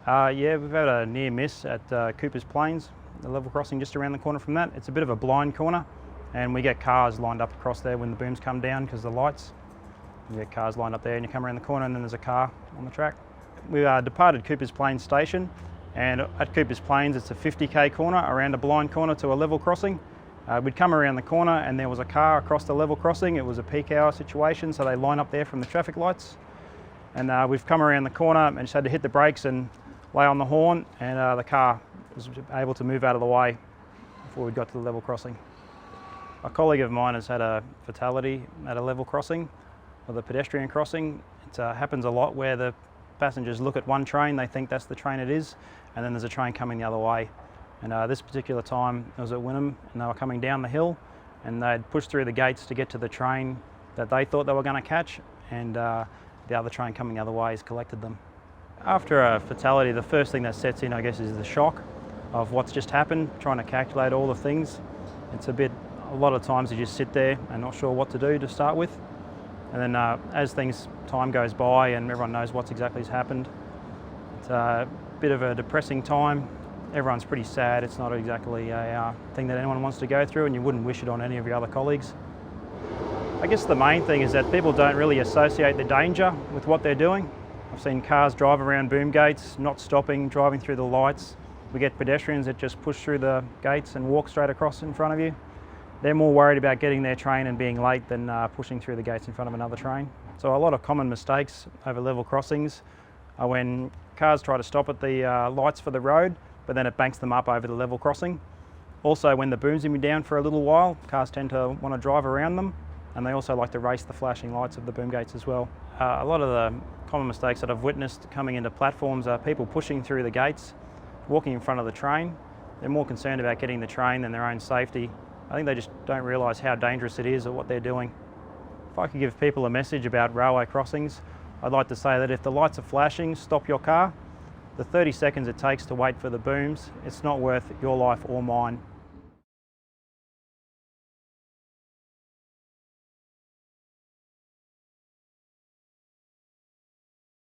Yeah, we've had a near miss at Cooper's Plains, the level crossing just around the corner from that. It's a bit of a blind corner, and we get cars lined up across there when the booms come down because of the lights. You get cars lined up there and you come around the corner and then there's a car on the track. We departed Cooper's Plains station, and at Cooper's Plains it's a 50k corner around a blind corner to a level crossing. We'd come around the corner and there was a car across the level crossing. It was a peak hour situation, so they line up there from the traffic lights. And we've come around the corner and just had to hit the brakes and lay on the horn, and the car was able to move out of the way before we got to the level crossing. A colleague of mine has had a fatality at a level crossing, or the pedestrian crossing. It happens a lot where the passengers look at one train, they think that's the train it is, and then there's a train coming the other way. And this particular time it was at Wynnum, and they were coming down the hill, and they'd pushed through the gates to get to the train that they thought they were going to catch, and the other train coming the other way has collected them. After a fatality, the first thing that sets in, I guess, is the shock of what's just happened, trying to calculate all the things. It's a lot of times you just sit there and not sure what to do to start with. And then as time goes by and everyone knows what's exactly has happened, it's a bit of a depressing time. Everyone's pretty sad. It's not exactly a thing that anyone wants to go through, and you wouldn't wish it on any of your other colleagues. I guess the main thing is that people don't really associate the danger with what they're doing. I've seen cars drive around boom gates, not stopping, driving through the lights. We get pedestrians that just push through the gates and walk straight across in front of you. They're more worried about getting their train and being late than pushing through the gates in front of another train. So a lot of common mistakes over level crossings are when cars try to stop at the lights for the road, but then it banks them up over the level crossing. Also, when the boom's been down for a little while, cars tend to want to drive around them, and they also like to race the flashing lights of the boom gates as well. A lot of the common mistakes that I've witnessed coming into platforms are people pushing through the gates, walking in front of the train. They're more concerned about getting the train than their own safety. I think they just don't realise how dangerous it is or what they're doing. If I could give people a message about railway crossings, I'd like to say that if the lights are flashing, stop your car. The 30 seconds it takes to wait for the booms, it's not worth your life or mine.